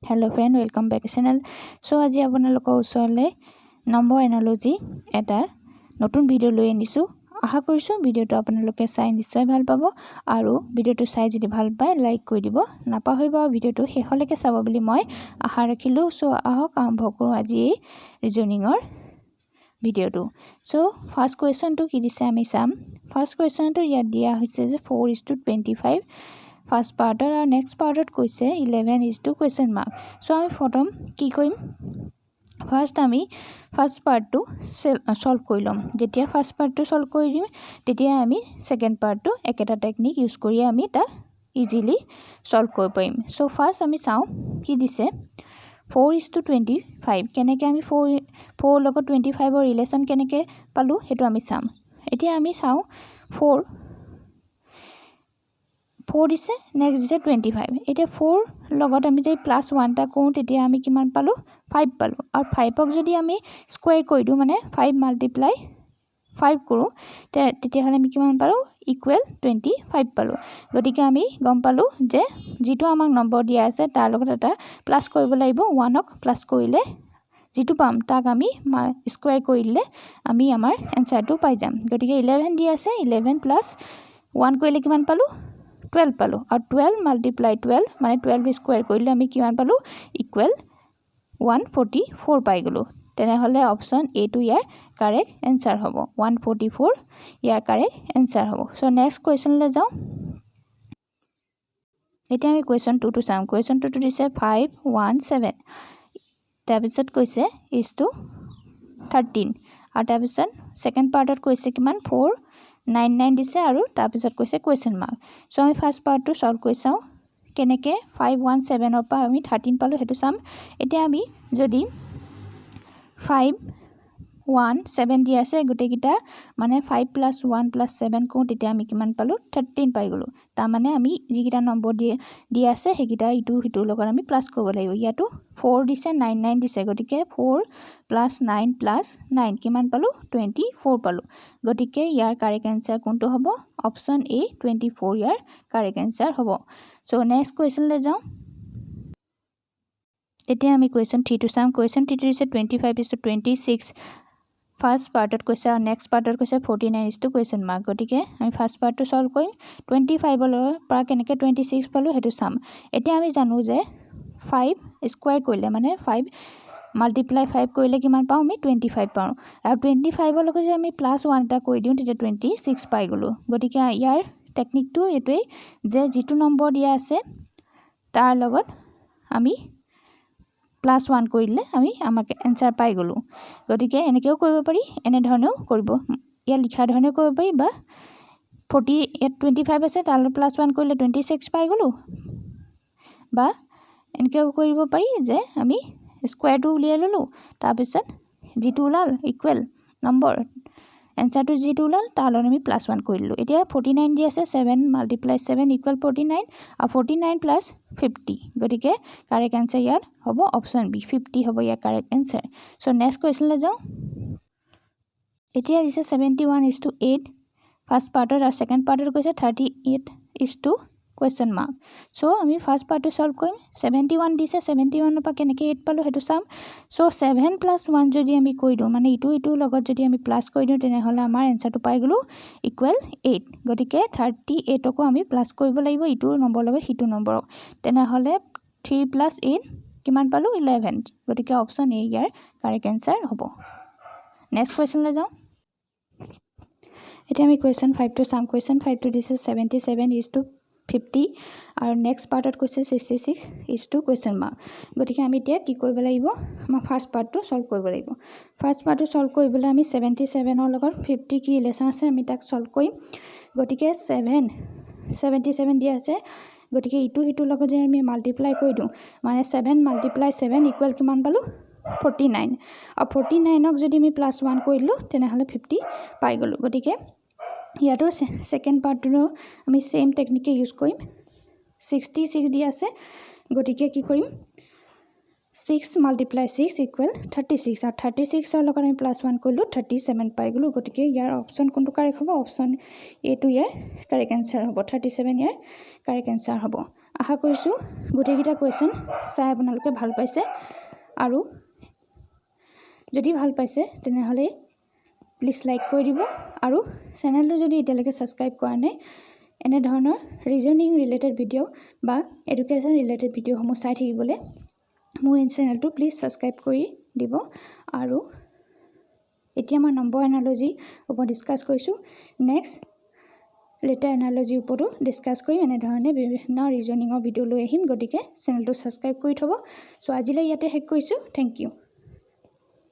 hello friend welcome back channel so आज आपनालोকৰ ওচৰলৈ number analogy এটা নতুন ভিডিও লৈ আনিছো আশা কৰিছো ভিডিওটো আপোনালোকে চাই নিশ্চয় ভাল পাব আৰু ভিডিওটো চাই যদি ভাল পায় লাইক কৰি দিব নাপাহৰিব ভিডিওটো শেষলৈকে চাব বুলি মই আশা ৰাখিলো সো আহক আৰম্ভ কৰো আজি এই ৰিজনিংৰ ভিডিওটো সো ফাৰ্স্ট কোৱেশ্চনটো কি দিছে আমি চাম ফাৰ্স্ট কোৱেশ্চনটো ইয়াত দিয়া হৈছে যে 4:25 First part or next part কৈছে 11 is to question mark so আমি প্রথম কি কইম ফার্স্ট আমি ফার্স্ট পার্ট টু সলভ কইলম যেতিয়া ফার্স্ট পার্ট টু সলভ কইম তেতিয়া আমি সেকেন্ড পার্ট টু একেটা টেকনিক ইউজ কৰি আমি তা ইজিলি সলভ কৰিব পাৰিম সো ফার্স্ট আমি চাও কি দিছে 4:25 কেনেকে আমি 4 লগত 25 ৰ ৰিলেশন কেনেকে পালো হেতু আমি চাম এতিয়া আমি চাও 4 দিছে নেক্সট দিছে 25 এটা 4 লগত আমি যদি +1 টা কও তেতিয়া আমি কিমান পালো 5 পালো আৰু 5 ক যদি আমি স্কয়াৰ কৰি দিও মানে 5 মাল্টিপ্লাই 5 কৰো তেতিয়া হলে আমি কিমান পালো ইকুৱেল 25 পালো গতিকে আমি গম পালো যে যেটো আমাক নম্বৰ দিয়া আছে তাৰ লগত এটা প্লাস কৰিব লাগিব 1 ক প্লাস কৰিলে যেটো পাম তাক আমি স্কয়াৰ কৰিলে আমি আমাৰ এনসাৰটো পাই যাম গতিকে 11 দিয়া আছে 11 + 1 কৰিলে কিমান পালো 12 পালো আৰু 12 মাল্টিপ্লাই 12 মানে 12 স্কয়াৰ কৰিলে আমি কিমান পালো ইকুৱেল 144 পাই গলো তেনে হলে অপচন এ টু ইয়াৰ কাৰেক্ট आंसर হ'ব 144 ইয়াৰ কাৰেক্ট आंसर হ'ব সো নেক্সট কোৱেশ্চন লৈ যাও এটা আমি কোৱেশ্চন 2 টু চাম কোৱেশ্চন 2 টু দিছে 517 তাৰ পিছত কৈছে is to 13 আৰু তাৰ পিছত সেকেন্ড পাৰ্টত কৈছে কিমান 499 দিছে আৰু তাৰ পিছত কৈছে কোৱেশ্চন মাৰ্ক সো আমি ফাৰ্স্ট পাৰ্টটো সলভ কৰি চাও কেনেকে 517 ৰ পৰা আমি 13 পালো হেতু চাম এতিয়া আমি যদি 517 দি আছে গটে কিটা মানে 5 + 1 + 7 কো তেতিয়া আমি কিমান পালো 13 পাই গলো তা মানে আমি যি কিটা নম্বৰ দি আছে হেকিটা ইটো হিটো লগত আমি প্লাস কৰিব লাগিব ইয়াটো 4 দিছে 99 দিছে গটিকে 4 + 9 + 9 কিমান পালো 24 পালো গটিকে ইয়াৰ কাৰেক্ট आंसर কোনটো হ'ব অপচন এ 24 ইয়াৰ কাৰেক্ট आंसर হ'ব সো নেক্সট কোৱেশ্চন লৈ যাও এতিয়া আমি কোৱেশ্চন 3 টু চাম কোৱেশ্চন 3 দিছে 25:26 ফাৰ্স্ট পাৰ্টত কৈছে আৰু নেক্সট পার্টত কৈছে 49 is to question mark গটিকে আমি ফার্স্ট পার্টটো সলভ কৰিম 25 ৰ পৰা কেনেকে 26 পালো হেতু চাম এতিয়া আমি জানো যে 5 স্কয়াৰ কৰিলে মানে 5 মাল্টিপ্লাই 5 কৰিলে কিমান পাও আমি 25 পাও আৰু 25 ৰ লগত যদি আমি +1 টা কৰি দিও তেতিয়া 26 পাই গলো গটিকে ইয়াৰ টেকনিকটো এটোই যে যেটো নম্বৰ দিয়া আছে তাৰ লগত আমি +1 কৰিলে আমি আমাক आंसर পাই গলো গটিকে এনেকেও কৰিব পাৰি এনে ধৰণেও কৰিব ইয়া লিখা ধৰণে কৰিব পাৰি বা 25 আছে তাৰ +1 কৰিলে 26 পাই গলো বা এনেকেও কৰিব পাৰি যে আমি স্কয়াৰটো উলিয়াই ললো তাৰ পিছত যেটো উলাল ইকুৱেল নম্বৰ आंसरটো যেটো উলাল তাৰ লগত আমি +1 কৰিলো এতিয়া 49 দি আছে 7 * 7 = 49 আৰু 49 + 50 গটিকে কাৰেক্ট आंसर ইয়াৰ হ'ব অপচন বি 50 হ'ব ইয়াৰ correct answer so next question লৈ যাও এতিয়া দিছে 71 is to 8 ফাৰ্স্ট পাৰ্টৰ আৰু সেকেন্ড পাৰ্টৰ কৈছে 38 is to question mark so আমি ফাৰ্স্ট পাৰ্টটো সলভ কৰিম 71 দিছে 71 ৰ পৰা কেনেকে 8 পালো হেতু চাম সো 7 + 1 যদি আমি কৈ দিও মানে ইটো লগত যদি আমি প্লাস কৰি দিও তেনে হলে আমাৰ आंसरটো পাই গলো ইকুৱেল 8 গটিকে 38 কো আমি প্লাস কৰিব লাগিব ইটো নম্বৰ লগত হিটো নম্বৰক তেনে হলে 3 + 8 কিমান পালো 11 গটিকে অপচন এ ইয়াৰ কাৰেক্ট आंसर হ'ব নেক্সট কোৱেশ্চন লৈ যাও এতিয়া আমি question 5 to some question 5 two দিছে 77 is to 50 আৰু নেক্সট পার্টত কৈছে 66 is to question mark গটিকে আমি এতিয়া কি কৰিব লাগিব আমাৰ ফাৰ্স্ট পাৰ্টটো সলভ কৰিব লাগিব ফাৰ্স্ট পাৰ্টটো সলভ কৰিবলৈ আমি 77 ৰ লগত 50 কি ৰিলেশন আছে আমি তাক সলভ কৰিম গটিকে 77 দিয়া আছে গটিকে ইটো হিটো লগত যদি আমি মাল্টিপ্লাই কৰি দিও মানে 7 * 7 ইকুৱেল কিমান পালো 49 আৰু 49 ক যদি আমি +1 কৰিলো তেনে হলে 50 পাই গলো গটিকে ইয়াটো সেকেন্ড পাৰ্টটো আমি সেম টেকনিকে ইউজ কৰিম 66 দি আছে গটিকে কি কৰিম 6 * 6 = 36 আৰু 36 ৰ লগত আমি +1 কৰিলো 37 পাই গলো গটিকে ইয়াৰ অপচন কোনটো কাৰেক্ট হ'ব অপচন এ টু ইয়াৰ কাৰেক্ট आंसर হ'ব 37 ইয়াৰ কাৰেক্ট आंसर হ'ব আশা কৰিছোঁ গোটেইকেইটা কুৱেশ্যন চাই আপোনালোকে ভাল পাইছে আৰু যদি ভাল পাইছে তেনেহ'লে প্লিজ লাইক কৰি দিব আৰু চেনেলটো যদি এতিয়ালৈকে ছাবস্ক্ৰাইব কৰা নাই এনেধৰণৰ ৰিজনিং ৰিলেটেড ভিডিঅ' বা এডুকেশ্যন ৰিলেটেড ভিডিঅ'সমূহ চাই থাকিবলৈ মোৰ এই চেনেলটো প্লিজ ছাবস্ক্ৰাইব কৰি দিব আৰু এতিয়া মই নম্বৰ এনালজিৰ ওপৰত ডিছকাছ কৰিছোঁ নেক্সট লেটাৰ এনালজিৰ ওপৰতো ডিছকাছ কৰিম এনেধৰণে বিভিন্ন ৰিজনিঙৰ ভিডিঅ' লৈ আহিম গতিকে চেনেলটো ছাবস্ক্ৰাইব কৰি থ'ব চ' আজিলৈ ইয়াতে শেষ কৰিছোঁ থেংক ইউ